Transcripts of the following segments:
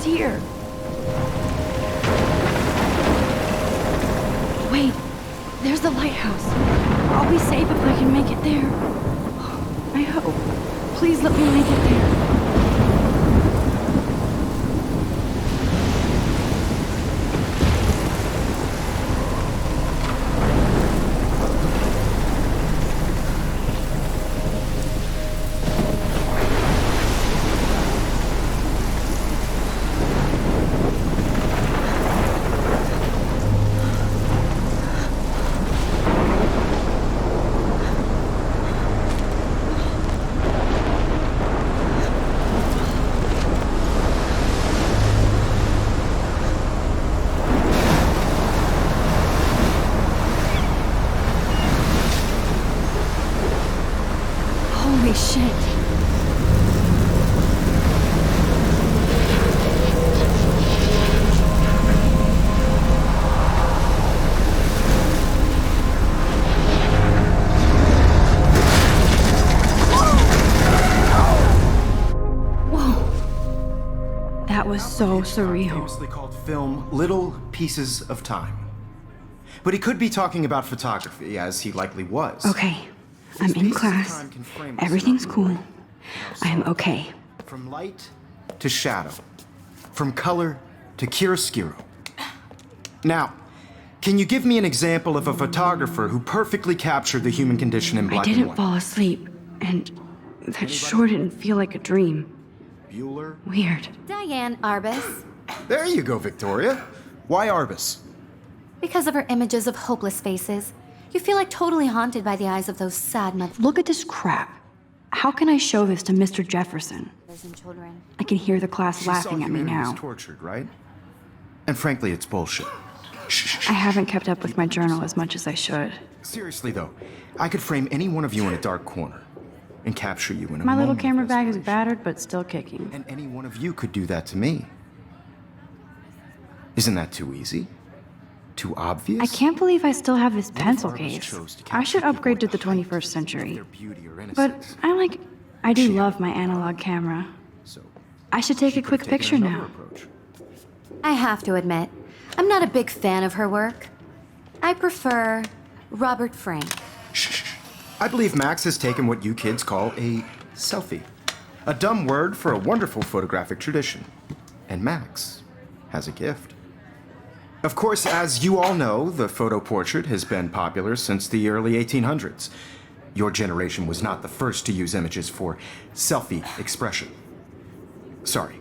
Here. Wait, there's the lighthouse. I'll be safe if I can make it there. I hope. Please let me make it there. Holy shit. Whoa. That was so surreal. Famously called film Little Pieces of Time. But he could be talking about photography, as he likely was. Okay. I'm in class. Everything's cool. I am okay. From light to shadow. From color to chiaroscuro. Now, can you give me an example of a photographer who perfectly captured the human condition in black and I didn't white? fall asleep, and that sure didn't feel like a dream. Bueller? Weird. Diane Arbus. There you go, Victoria. Why Arbus? Because of her images of hopeless faces. You feel like totally haunted by the eyes of those sad mothers Look at this crap. How can I show this to Mr. Jefferson? and children. I can hear the class She laughing saw at me humanity now. was tortured, right? And frankly, it's bullshit. I haven't kept up with my journal as much as I should. Seriously, though, I could frame any one of you in a dark corner and capture you in a My little moment of camera bag is desperation. battered, but still kicking. And any one of you could do that to me. Isn't that too easy? Too obvious? I can't believe I still have this What if pencil artists case. chose to I should capture upgrade to the people in 21st height, century. their beauty or But innocence? I do She- love my analog camera. So I should take she a could have quick taken picture another now. approach. I have to admit, I'm not a big fan of her work. I prefer Robert Frank. Shh. I believe Max has taken what you kids call a selfie. A dumb word for a wonderful photographic tradition. And Max has a gift. Of course, as you all know, the photo portrait has been popular since the early 1800s. Your generation was not the first to use images for selfie expression. Sorry,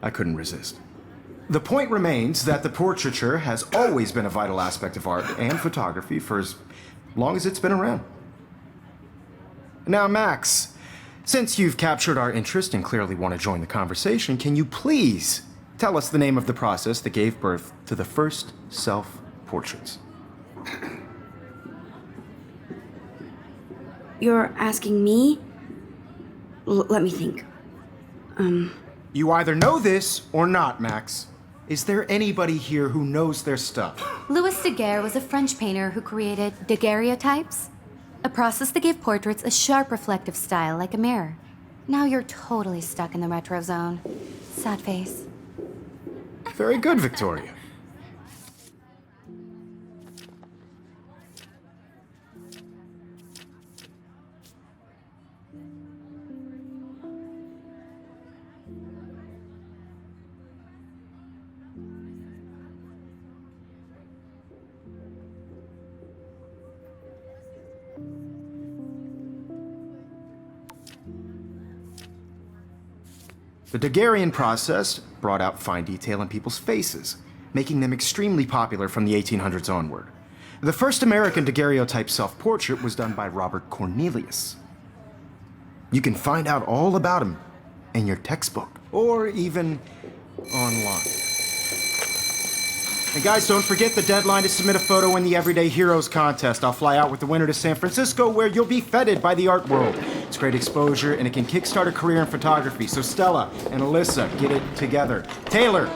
I couldn't resist. The point remains that the portraiture has always been a vital aspect of art and photography for as long as it's been around. Now, Max, Since you've captured our interest and clearly want to join the conversation, can you please tell us the name of the process that gave birth to the first self-portraits? You're asking me? Let me think. You either know this or not, Max. Is there anybody here who knows their stuff? Louis Daguerre was a French painter who created daguerreotypes, a process that gave portraits a sharp reflective style like a mirror. Now you're totally stuck in the retro zone. Sad face. Very good, Victoria. The Daguerrean process brought out fine detail in people's faces, making them extremely popular from the 1800s onward. The first American daguerreotype self-portrait was done by Robert Cornelius. You can find out all about him in your textbook, or even online. And guys, don't forget the deadline to submit a photo in the Everyday Heroes contest. I'll fly out with the winner to San Francisco, where you'll be feted by the art world. It's great exposure, and it can kickstart a career in photography. So Stella and Alyssa, get it together. Taylor,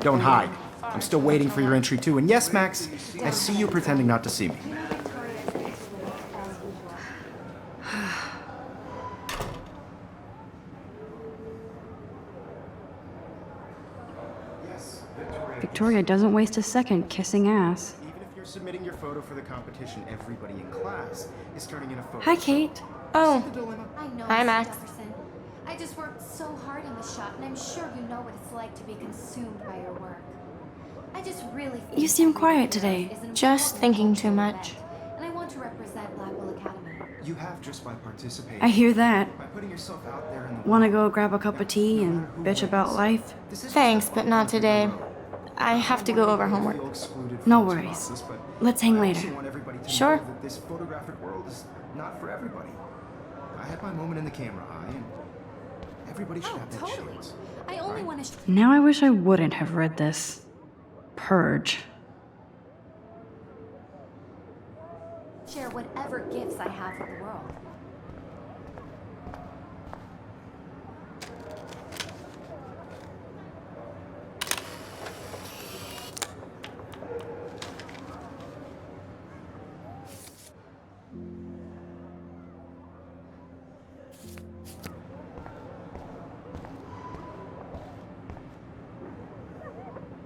don't hide. I'm still waiting for your entry too. And yes, Max, I see you pretending not to see me. Victoria doesn't waste a second kissing ass. Even if you're submitting your photo for the competition, everybody in class is turning in a photo. Hi, Kate. Oh, I know, Hi, Mr. Max. Jefferson. I just worked so hard on the shot, and I'm sure you know what it's like to be consumed by your work. I just really think You seem that quiet is an today. Just important thinking too event, much. And I want to represent Blackwell Academy. You have just by participating. I hear that. By putting yourself out there in the Wanna go grab a cup of tea and bitch about life? Thanks, but not today. I have to go over homework. No worries. Let's hang later. Sure. That this photographic world is not for everybody. I had my moment in the camera eye, and everybody should have that chance. I only want to Now I wish I wouldn't have read this. Purge. share whatever gifts I have with the world.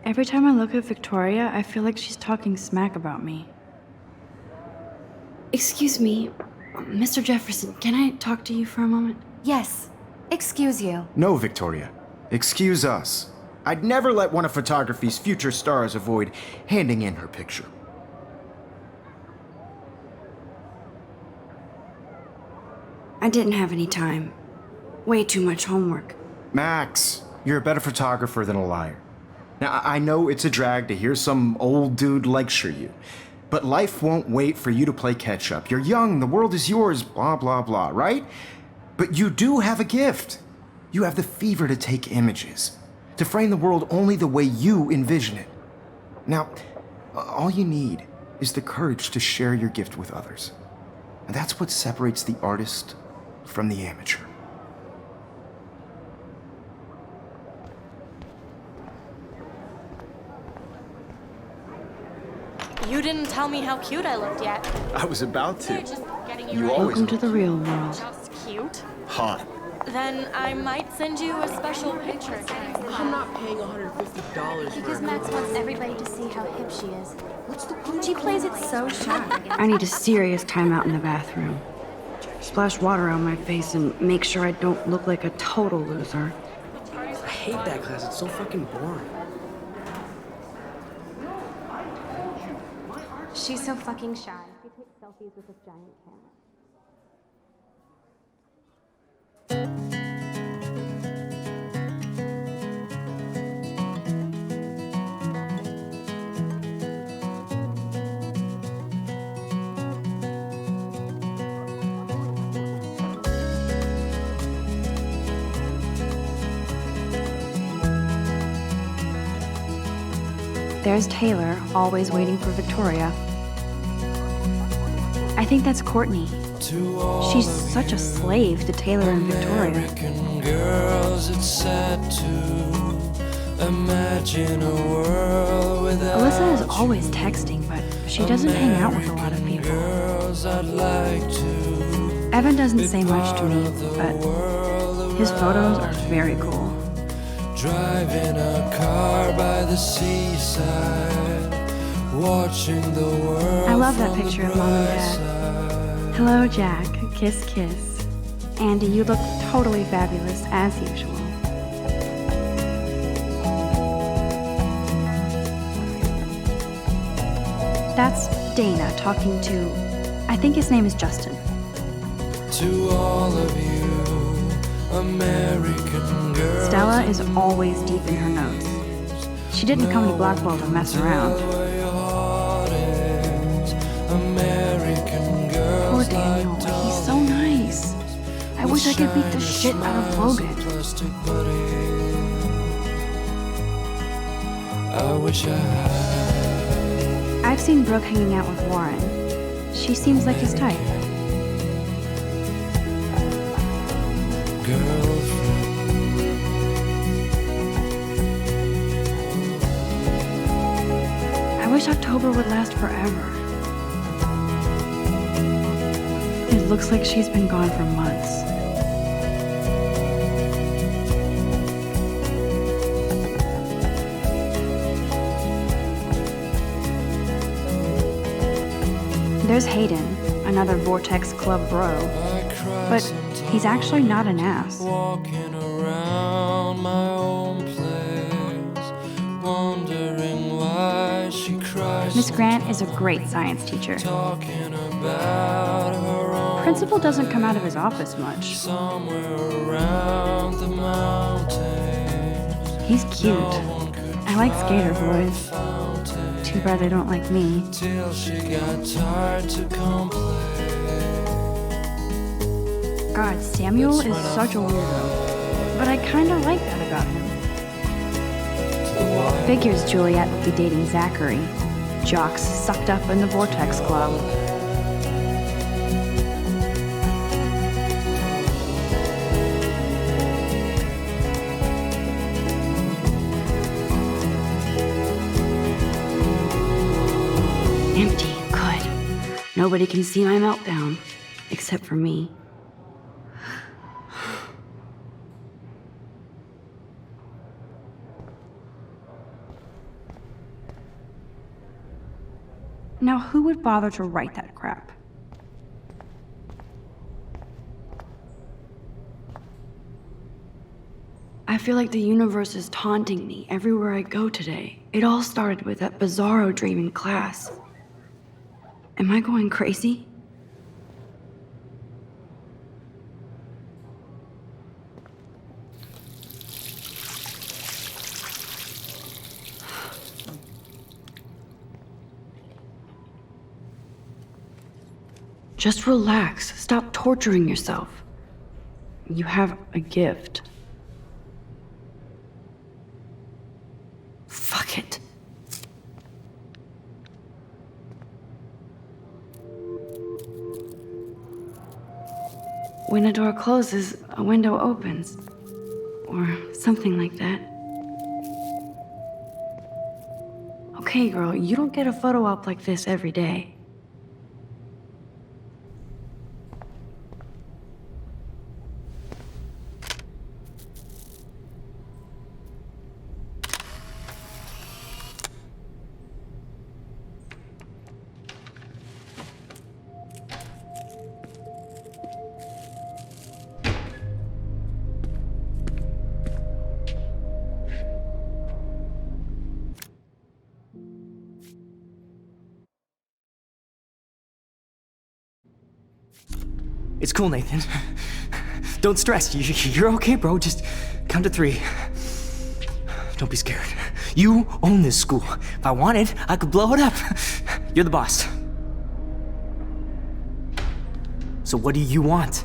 Every time I look at Victoria, I feel like she's talking smack about me. Excuse me, Mr. Jefferson, can I talk to you for a moment? Yes. Excuse you. No, Victoria. Excuse us. I'd never let one of photography's future stars avoid handing in her picture. I didn't have any time. Way too much homework. Max, you're a better photographer than a liar. Now, I know it's a drag to hear some old dude lecture you, but life won't wait for you to play catch up. You're young, the world is yours, blah, blah, blah, right? But you do have a gift. You have the fever to take images, to frame the world only the way you envision it. Now, all you need is the courage to share your gift with others. And that's what separates the artist from the amateur. You didn't tell me how cute I looked yet. I was about They're just getting you, You ready. always Welcome to the real world. Just cute. hot. Then I might send you a special picture. I'm not paying $150 for Because it. Max wants everybody to see how hip she is. She plays it so shy. I need a serious timeout in the bathroom. Splash water on my face and make sure I don't look like a total loser. I hate that class. It's so fucking boring. She's so fucking shy. She takes selfies with this giant camera. There's Taylor, always waiting for Victoria. I think that's Courtney. She's such a slave to Taylor and Victoria. American girls, it's sad to imagine a world without Alyssa is always texting, but she doesn't hang out with a lot of people. girls. I'd like to Evan doesn't say much to me, but his photos are very cool. drive in a car by the seaside, watching the world. I love that from picture the of Mom and bright Dad. side. Hello, Jack. Kiss, kiss. Andy, you look totally fabulous, as usual. That's Dana talking to, I think his name is Justin. To all of you, American girls. Stella is always deep in her notes. She didn't come to Blackwell to mess around. Where your heart is, American girls. Poor Daniel, he's so nice. I wish I could beat the shit out of Logan. Plastic buddy. I wish I had. I've seen Brooke hanging out with Warren. She seems like his type. Girlfriend. I wish October would last forever. It looks like she's been gone for months. There's Hayden, another Vortex Club bro. But he's actually not an ass. Walking around my own place, wondering why she cries. Miss Grant is a great science teacher. Talking about her own Principal doesn't come out of his office much. somewhere around the mountains. He's cute. I like skater boys. Too bad they don't like me. Till she got tired to complain. God, Samuel is such a weirdo. But I kinda like that about him. Figures Juliet would be dating Zachary. Jocks sucked up in the Vortex Club. Empty, good. Nobody can see my meltdown, except for me. Now, who would bother to write that crap? I feel like the universe is taunting me everywhere I go today. It all started with that bizarro dream in class. Am I going crazy? Just relax. Stop torturing yourself. You have a gift. Fuck it. When a door closes, a window opens. Or something like that. Okay, girl, you don't get a photo op like this every day. It's cool, Nathan. Don't stress. You're okay, bro. Just count to 3. Don't be scared. You own this school. If I wanted, I could blow it up. You're the boss. So what do you want?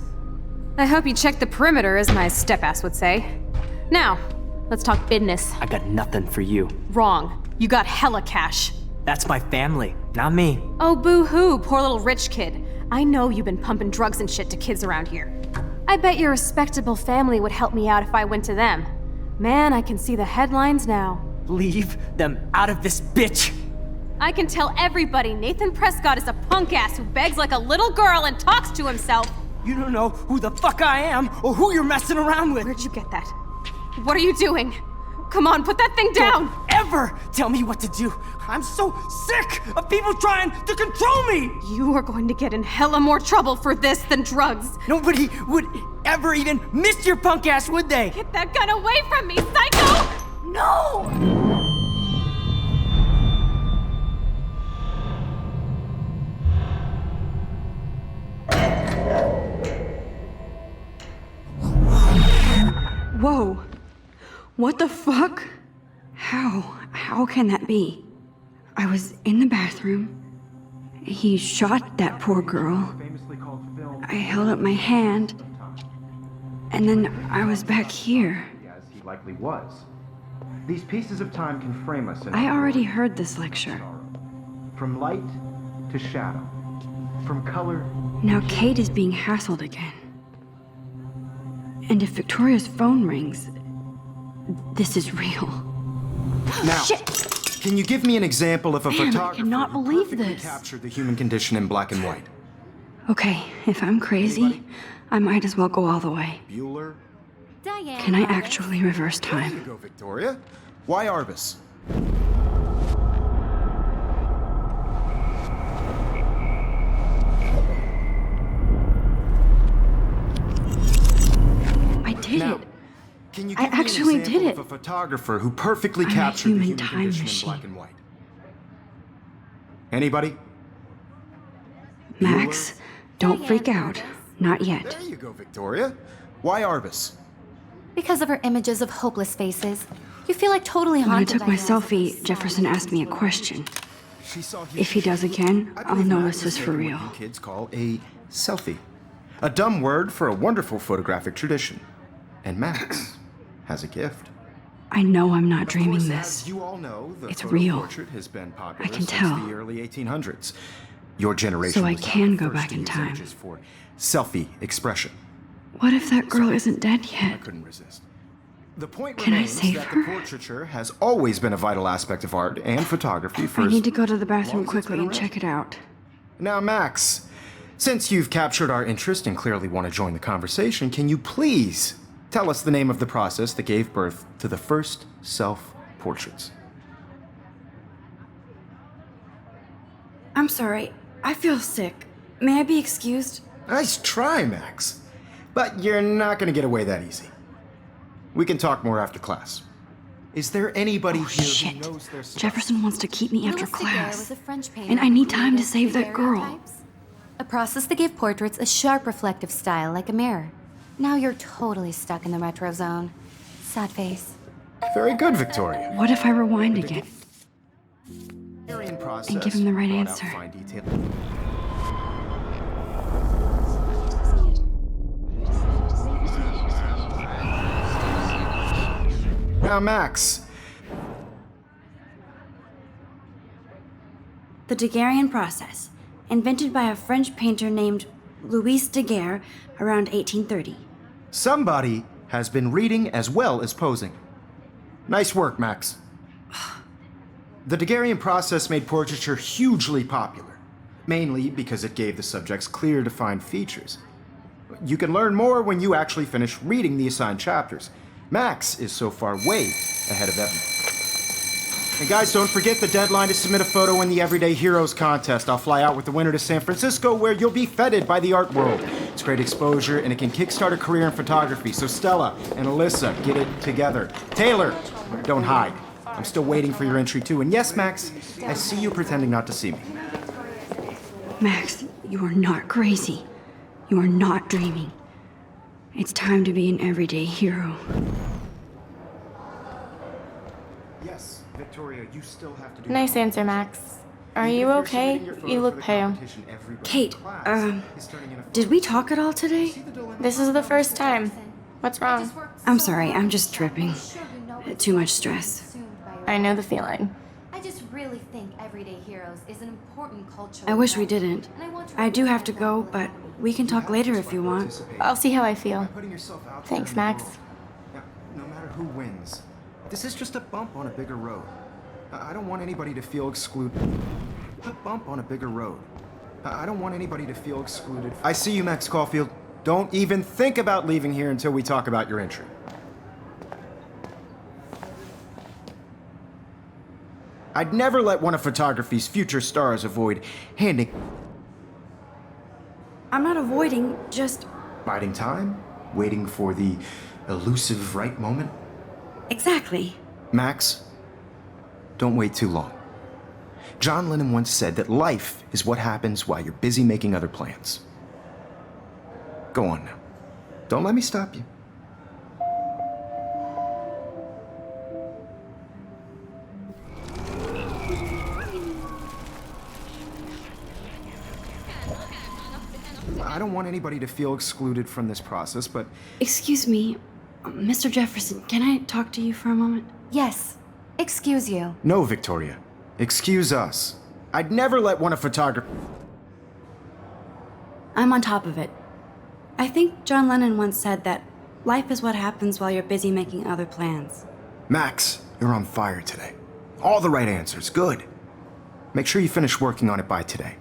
I hope you checked the perimeter, as my step-ass would say. Now, let's talk business. I got nothing for you. Wrong. You got hella cash. That's my family, not me. Oh, boo-hoo, poor little rich kid. I know you've been pumping drugs and shit to kids around here. I bet your respectable family would help me out if I went to them. Man, I can see the headlines now. Leave them out of this bitch! I can tell everybody Nathan Prescott is a punk ass who begs like a little girl and talks to himself. You don't know who the fuck I am or who you're messing around with. Where'd you get that? What are you doing? Come on, put that thing down! Don't ever tell me what to do. I'm so sick of people trying to control me! You are going to get in hella more trouble for this than drugs. Nobody would ever even miss your punk ass, would they? Get that gun away from me, psycho! No! Whoa. What the fuck? How can that be? I was in the bathroom. He shot that poor girl. I held up my hand. And then I was back here. As he likely was. These pieces of time can frame us in I already heard this lecture. from light to shadow, from color. Now Kate is being hassled again. And if Victoria's phone rings, this is real. Now, Shit! can you give me an example of a Man, I photographer cannot who believe perfectly this. captured the human condition in black and white? Okay, if I'm crazy, I might as well go all the way. Bueller? Diane. Can I actually reverse There you time? go, Victoria. Why Arbus? I did Now, it. can you I give me an actually example did of it. a photographer who perfectly I'm a captured the human human time condition machine. in black and white? Anybody? Max, don't freak out. Not yet. There you go, Victoria. Why Arbus? Because of her images of hopeless faces. You feel like totally When I haunted. took my Diane. selfie, Jefferson asked me a question. She saw If he does again, I I'll believe know Max this is for taking real. what you kids call a selfie. A dumb word for a wonderful photographic tradition. And Max has a gift. I know I'm not Of dreaming course, this. As you all know, the It's photo real. portrait has been popular I can since tell. the early 1800s. Your generation So I was not can the go first back to in use time. images for selfie expression. What if that girl isn't dead I yet? couldn't resist. The point Can I remains save that her? the portraiture has always been a vital aspect of art and photography for I as need to go to the bathroom long as it's quickly been and around. check it out. Now, Max, since you've captured our interest and clearly want to join the conversation, can you please tell us the name of the process that gave birth to the first self-portraits? I'm sorry. I feel sick. May I be excused? Nice try, Max. But you're not going to get away that easy. We can talk more after class. Is there anybody Oh, here shit. who knows their stuff? Jefferson wants to keep me after Louis Daguerre class. was a French painter And I need who time to created save that girl. daguerreotypes, a process that gave portraits a sharp reflective style like a mirror. Now you're totally stuck in the retro zone. Sad face. Very good, Victoria. What if I rewind again? And give him the right answer. Now, Max, The Daguerrean process, invented by a French painter named Louis Daguerre around 1830. somebody has been reading as well as posing. Nice work, Max. The Daguerrean process made portraiture hugely popular, mainly because it gave the subjects clear, defined features. You can learn more when you actually finish reading the assigned chapters. Max is so far way ahead of Evan. And guys, don't forget the deadline to submit a photo in the Everyday Heroes contest. I'll fly out with the winner to San Francisco, where you'll be feted by the art world. It's great exposure, and it can kickstart a career in photography. So Stella and Alyssa, get it together. Taylor, don't hide. I'm still waiting for your entry too. And yes, Max, I see you pretending not to see me. Max, you are not crazy. You are not dreaming. It's time to be an everyday hero. Yes, Victoria, you still have to do. Nice answer, Max. Are you okay? You look pale. Kate, did we talk at all today? This is the first time. What's wrong? I'm sorry, I'm just tripping. Too much stress. I know the feeling. everyday heroes is an important cultural I wish we event, didn't. and I want to I do have to represent go, that but well. we can talk later if you want. Participate. I'll see how I feel. Putting yourself out there Thanks, in the Max. world. Now, no matter who wins, this is just a bump on a bigger road. I don't want anybody to feel excluded. A bump on a bigger road. I don't want anybody to feel excluded. I see you, Max Caulfield. Don't even think about leaving here until we talk about your entry. I'd never let one of photography's future stars avoid handing... I'm not avoiding, just... biding time, waiting for the elusive right moment. Exactly. Max, don't wait too long. John Lennon once said that life is what happens while you're busy making other plans. Go on now. Don't let me stop you. I don't want anybody to feel excluded from this process, but Excuse me, Mr. Jefferson, can I talk to you for a moment? Yes. Excuse you. no, Victoria. Excuse us. I'd never let one of photography... I'm on top of it. I think John Lennon once said that life is what happens while you're busy making other plans. Max, you're on fire today. All the right answers. Good. Make sure you finish working on it by today.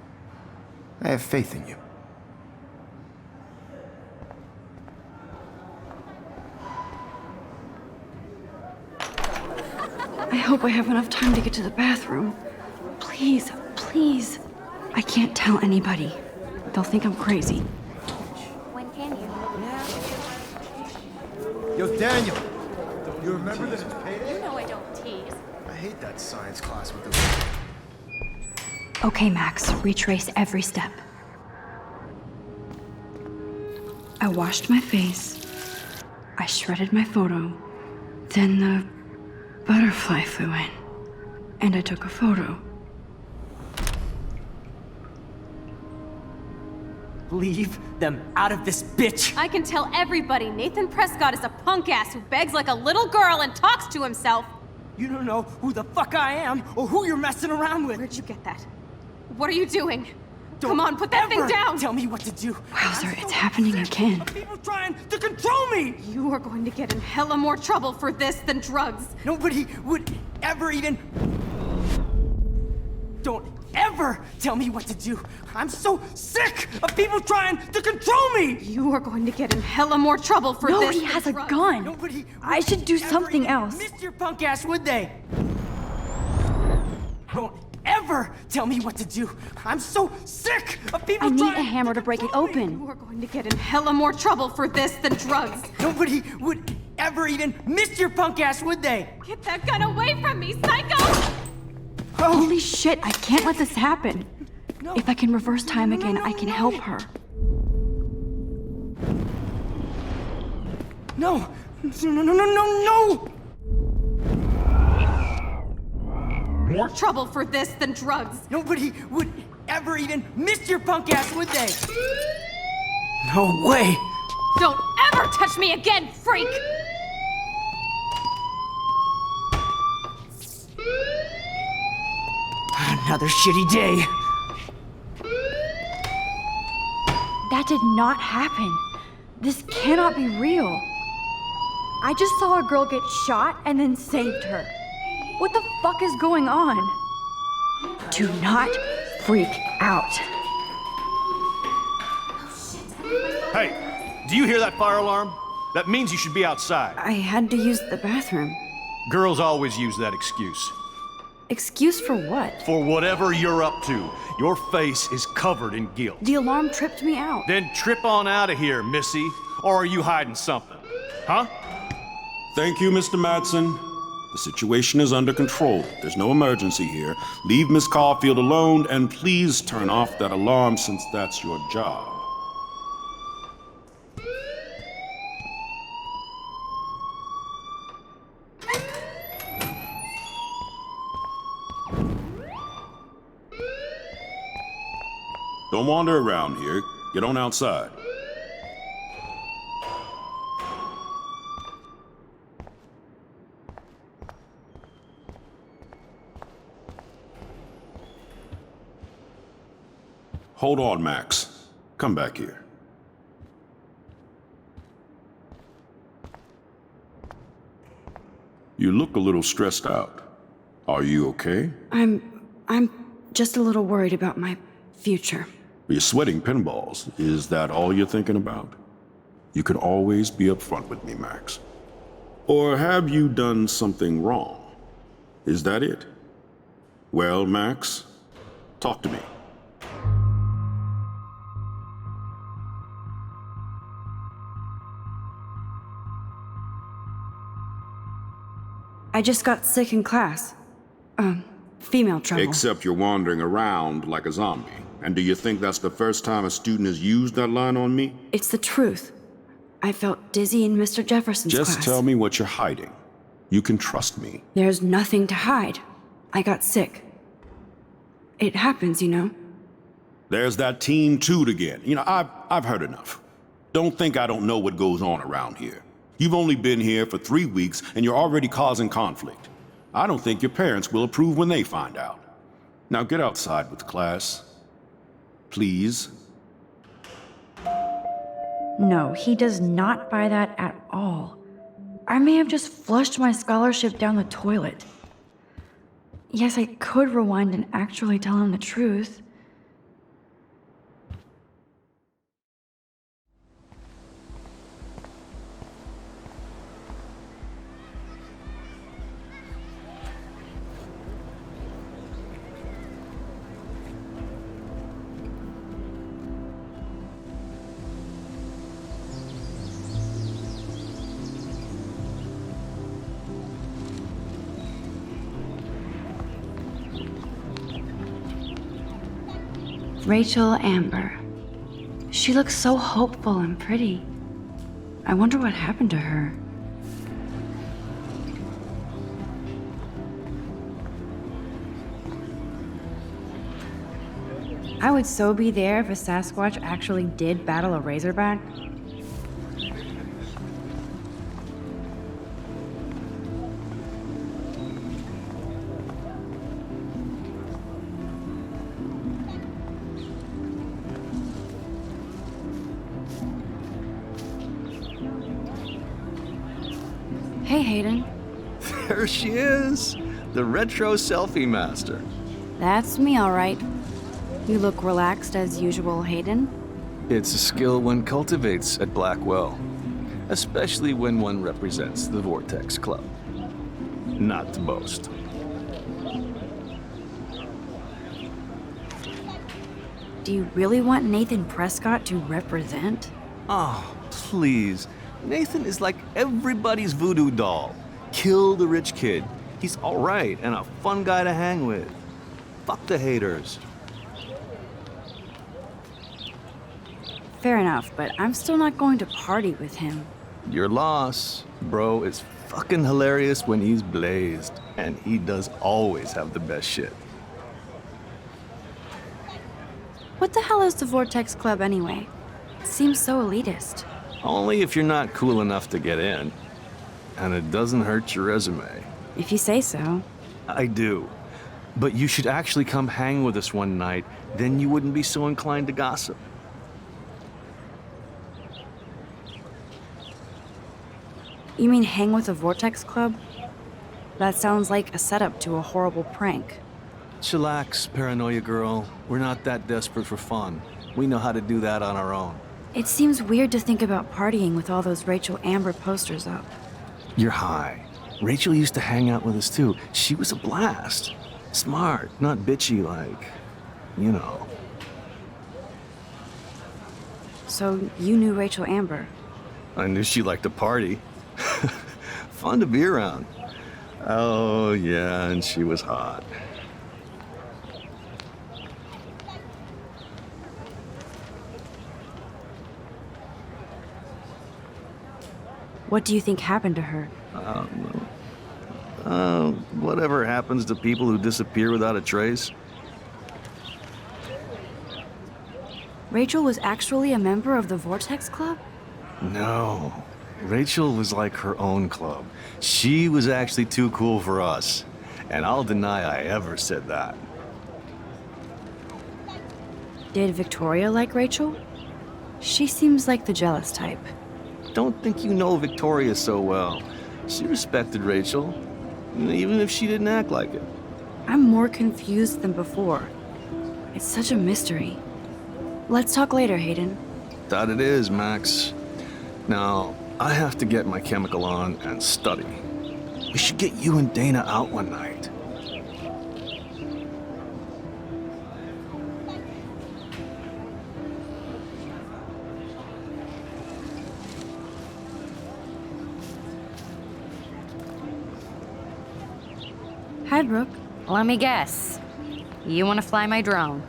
I have faith in you. I hope I have enough time to get to the bathroom. Please, please. I can't tell anybody. They'll think I'm crazy. When can you? Yo, Daniel. You remember that it's payday? You know I don't tease. I hate that science class with the... Okay, Max, retrace every step. I washed my face. I shredded my photo. Then the butterfly flew in. And I took a photo. Leave them out of this bitch! I can tell everybody Nathan Prescott is a punk ass who begs like a little girl and talks to himself. You don't know who the fuck I am or who you're messing around with! Where'd you get that? What are you doing? Don't Come on, put that thing ever down! Tell me what to do! Wowzer, I'm it's so happening sick again. of people trying to control me! You are going to get in hella more trouble for this than drugs. Nobody would ever even... Don't ever tell me what to do! I'm so sick of people trying to control me! You are going to get in hella more trouble for Nobody this has than a drugs. gun! Nobody I would should do ever something even else. miss your punk ass, would they? Don't ever tell me what to do! I'm so sick of people I need trying a hammer to break it control me. open. You are going to get in hella more trouble for this than drugs. Nobody would ever even miss your punk ass, would they? Get that gun away from me, psycho! Holy shit, I can't let this happen. No. If I can reverse time again, I can help her. No! No! More trouble for this than drugs. Nobody would ever even miss your punk ass, would they? No way! Don't ever touch me again, freak! Another shitty day. That did not happen. This cannot be real. I just saw a girl get shot and then saved her. What the fuck is going on? Do not freak out. Hey, do you hear that fire alarm? That means you should be outside. I had to use the bathroom. Girls always use that excuse. Excuse for what? For whatever you're up to, your face is covered in guilt. The alarm tripped me out. Then trip on out of here, Missy. Or are you hiding something? Huh? Thank you, Mr. Madsen. The situation is under control. There's no emergency here. Leave Miss Caulfield alone, and please turn off that alarm since that's your job. Don't wander around here. Get on outside. Hold on, Max. Come back here. You look a little stressed out. Are you okay? I'm just a little worried about my future. You're sweating pinballs. Is that all you're thinking about? You can always be upfront with me, Max. Or have you done something wrong? Is that it? Well, Max, talk to me. I just got sick in class. Female trouble. Except you're wandering around like a zombie. And do you think that's the first time a student has used that line on me? It's the truth. I felt dizzy in Mr. Jefferson's class. Just tell me what you're hiding. You can trust me. There's nothing to hide. I got sick. It happens, you know. There's that teen toot again. You know, I've heard enough. Don't think I don't know what goes on around here. You've only been here for 3 weeks and you're already causing conflict. I don't think your parents will approve when they find out. Now get outside with class. Please. No, he does not buy that at all. I may have just flushed my scholarship down the toilet. Yes, I could rewind and actually tell him the truth. Rachel Amber. She looks so hopeful and pretty. I wonder what happened to her. I would so be there if a Sasquatch actually did battle a Razorback. Hey, Hayden. There she is, the retro selfie master. That's me, all right. You look relaxed as usual, Hayden. It's a skill one cultivates at Blackwell, especially when one represents the Vortex Club. Not to boast. Do you really want Nathan Prescott to represent? Oh, please. Nathan is like everybody's voodoo doll. Kill the rich kid. He's all right and a fun guy to hang with. Fuck the haters. Fair enough, but I'm still not going to party with him. Your loss. Bro is fucking hilarious when he's blazed, and he does always have the best shit. What the hell is the Vortex Club anyway? It seems so elitist. Only if you're not cool enough to get in. And it doesn't hurt your resume. If you say so. I do. But you should actually come hang with us one night, then you wouldn't be so inclined to gossip. You mean hang with the Vortex Club? That sounds like a setup to a horrible prank. Chillax, paranoia girl. We're not that desperate for fun. We know how to do that on our own. It seems weird to think about partying with all those Rachel Amber posters up. You're high. Rachel used to hang out with us too. She was a blast. Smart, not bitchy like, you know. So you knew Rachel Amber? I knew she liked to party. Fun to be around. Oh, yeah, and she was hot. What do you think happened to her? Whatever happens to people who disappear without a trace. Rachel was actually a member of the Vortex Club? No. Rachel was like her own club. She was actually too cool for us. And I'll deny I ever said that. Did Victoria like Rachel? She seems like the jealous type. Don't think you know Victoria so well. She respected Rachel, even if she didn't act like it. I'm more confused than before. It's such a mystery. Let's talk later, Hayden. That it is, Max. Now, I have to get my chemical on and study. We should get you and Dana out one night. Hi, Brooke. Let me guess. You want to fly my drone?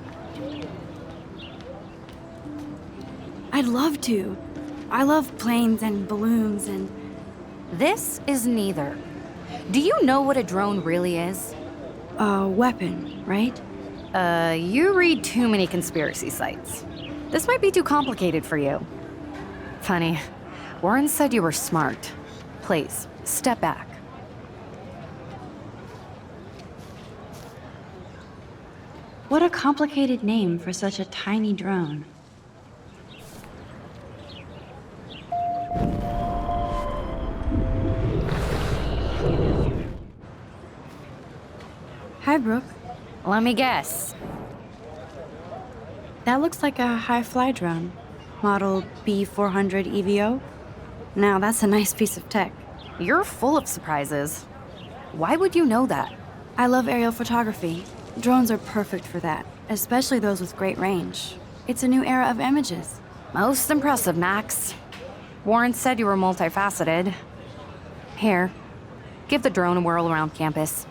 I'd love to. I love planes and balloons and... This is neither. Do you know what a drone really is? A weapon, right? You read too many conspiracy sites. This might be too complicated for you. Funny. Warren said you were smart. Please, step back. What a complicated name for such a tiny drone. Hi, Brooke. Let me guess. That looks like a high-fly drone. Model B400 EVO. Now, that's a nice piece of tech. You're full of surprises. Why would you know that? I love aerial photography. Drones are perfect for that, especially those with great range. It's a new era of images. Most impressive, Max. Warren said you were multifaceted. Here, give the drone a whirl around campus.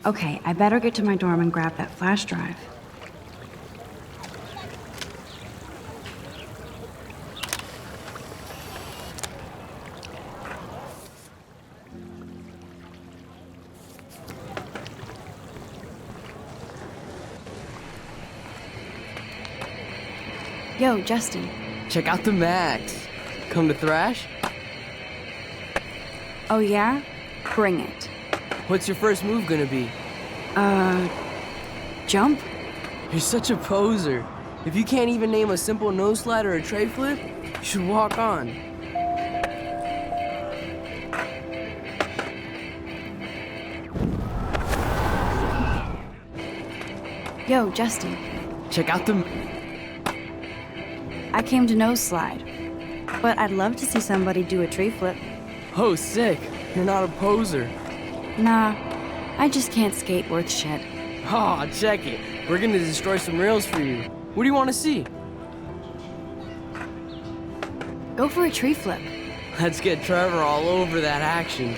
Okay, I better get to my dorm and grab that flash drive. Yo, Justin. Check out the Max. Come to thrash? Oh yeah? Bring it. What's your first move gonna be? Jump? You're such a poser. If you can't even name a simple nose slide or a tray flip, you should walk on. Yo, Justin. Check out the... I came to nose slide, but I'd love to see somebody do a tree flip. Oh, sick. You're not a poser. Nah, I just can't skate worth shit. Aw, check it. We're gonna destroy some rails for you. What do you want to see? Go for a tree flip. Let's get Trevor all over that action.